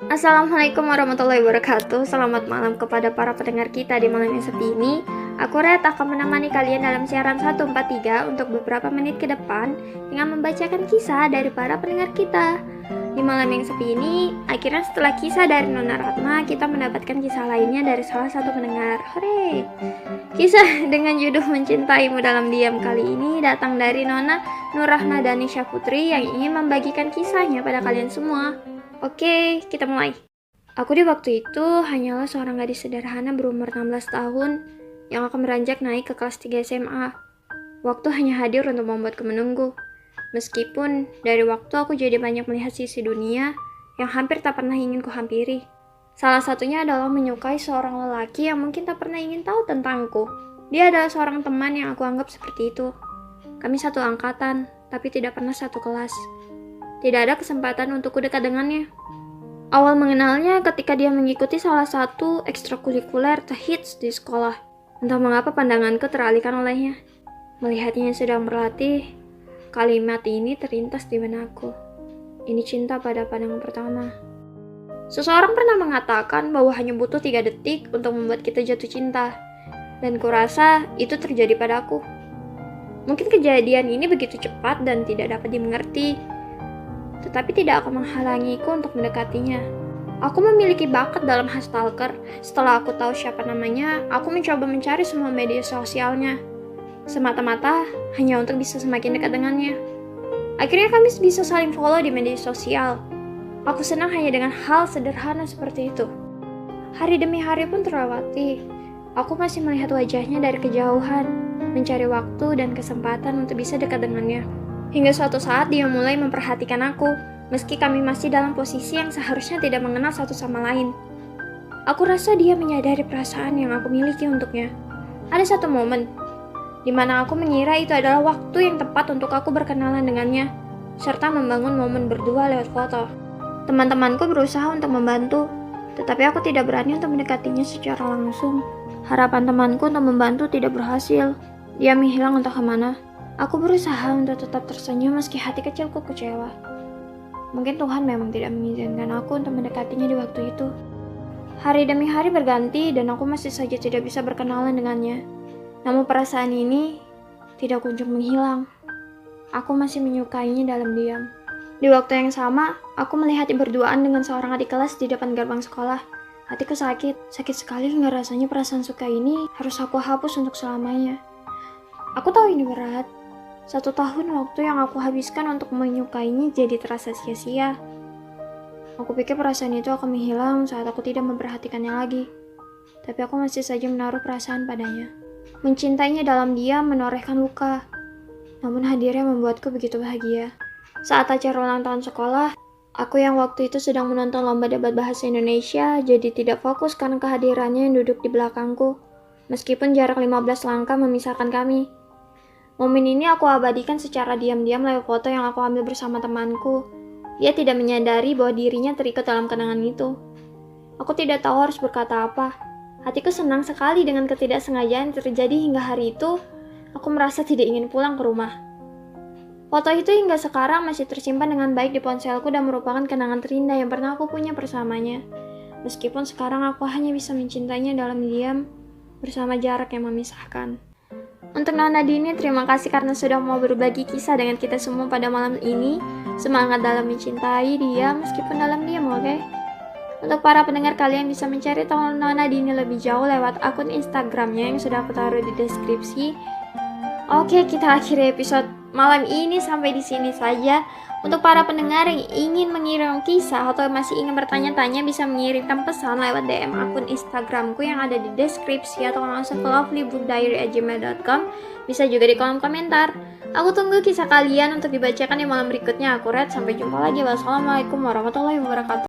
Assalamualaikum warahmatullahi wabarakatuh. Selamat malam kepada para pendengar kita di malam yang sepi ini. Aku Red akan menemani kalian dalam siaran 143 untuk beberapa menit ke depan dengan membacakan kisah dari para pendengar kita. Di malam yang sepi ini, akhirnya setelah kisah dari Nona Ratna, kita mendapatkan kisah lainnya dari salah satu pendengar. Hore! Kisah dengan judul Mencintaimu Dalam Diam kali ini datang dari Nona Nurrahna Danisha Putri yang ingin membagikan kisahnya pada kalian semua. Oke, kita mulai. Aku di waktu itu hanyalah seorang gadis sederhana berumur 16 tahun yang akan beranjak naik ke kelas 3 SMA. Waktu hanya hadir untuk membuatku menunggu. Meskipun dari waktu aku jadi banyak melihat sisi dunia yang hampir tak pernah ingin kuhampiri. Salah satunya adalah menyukai seorang lelaki yang mungkin tak pernah ingin tahu tentangku. Dia adalah seorang teman yang aku anggap seperti itu. Kami satu angkatan, tapi tidak pernah satu kelas. Tidak ada kesempatan untukku dekat dengannya. Awal mengenalnya ketika dia mengikuti salah satu ekstrakurikuler terhits di sekolah. Entah mengapa pandanganku teralihkan olehnya. Melihatnya yang sedang berlatih, kalimat ini terlintas di benakku. Ini cinta pada pandangan pertama. Seseorang pernah mengatakan bahwa hanya butuh 3 detik untuk membuat kita jatuh cinta. Dan kurasa itu terjadi padaku. Mungkin kejadian ini begitu cepat dan tidak dapat dimengerti. Tetapi tidak akan menghalangiku untuk mendekatinya. Aku memiliki bakat dalam hal stalker. Setelah aku tahu siapa namanya, aku mencoba mencari semua media sosialnya. Semata-mata hanya untuk bisa semakin dekat dengannya. Akhirnya kami bisa saling follow di media sosial. Aku senang hanya dengan hal sederhana seperti itu. Hari demi hari pun terlewati. Aku masih melihat wajahnya dari kejauhan, mencari waktu dan kesempatan untuk bisa dekat dengannya. Hingga suatu saat dia mulai memperhatikan aku, meski kami masih dalam posisi yang seharusnya tidak mengenal satu sama lain. Aku rasa dia menyadari perasaan yang aku miliki untuknya. Ada satu momen, di mana aku mengira itu adalah waktu yang tepat untuk aku berkenalan dengannya, serta membangun momen berdua lewat foto. Teman-temanku berusaha untuk membantu, tetapi aku tidak berani untuk mendekatinya secara langsung. Harapan temanku untuk membantu tidak berhasil. Dia menghilang entah kemana. Aku berusaha untuk tetap tersenyum meski hati kecilku kecewa. Mungkin Tuhan memang tidak mengizinkan aku untuk mendekatinya di waktu itu. Hari demi hari berganti dan aku masih saja tidak bisa berkenalan dengannya. Namun perasaan ini tidak kunjung menghilang. Aku masih menyukainya dalam diam. Di waktu yang sama, aku melihat berduaan dengan seorang adik kelas di depan gerbang sekolah. Hatiku sakit sekali hingga rasanya perasaan suka ini harus aku hapus untuk selamanya. Aku tahu ini berat. 1 tahun waktu yang aku habiskan untuk menyukainya jadi terasa sia-sia. Aku pikir perasaan itu akan menghilang saat aku tidak memperhatikannya lagi. Tapi aku masih saja menaruh perasaan padanya. Mencintainya dalam diam menorehkan luka. Namun hadirnya membuatku begitu bahagia. Saat acara ulang tahun sekolah, aku yang waktu itu sedang menonton lomba debat bahasa Indonesia jadi tidak fokus karena kehadirannya yang duduk di belakangku. Meskipun jarak 15 langkah memisahkan kami. Momen ini aku abadikan secara diam-diam lewat foto yang aku ambil bersama temanku. Dia tidak menyadari bahwa dirinya terikat dalam kenangan itu. Aku tidak tahu harus berkata apa. Hatiku senang sekali dengan ketidaksengajaan yang terjadi hingga hari itu. Aku merasa tidak ingin pulang ke rumah. Foto itu hingga sekarang masih tersimpan dengan baik di ponselku dan merupakan kenangan terindah yang pernah aku punya bersamanya. Meskipun sekarang aku hanya bisa mencintainya dalam diam bersama jarak yang memisahkan. Untuk Nona Dini, terima kasih karena sudah mau berbagi kisah dengan kita semua pada malam ini. Semangat dalam mencintai dia meskipun dalam diam, oke? Untuk para pendengar, kalian bisa mencari tahu Nona Dini lebih jauh lewat akun Instagramnya yang sudah aku taruh di deskripsi. Oke, kita akhiri episode malam ini sampai di sini saja. Untuk para pendengar yang ingin mengirim kisah atau masih ingin bertanya-tanya, bisa mengirimkan pesan lewat DM akun Instagramku yang ada di deskripsi atau langsung ke lovelybookdiary@gmail.com. Bisa juga di kolom komentar. Aku tunggu kisah kalian untuk dibacakan di malam berikutnya. Aku Red, sampai jumpa lagi. Wassalamualaikum warahmatullahi wabarakatuh.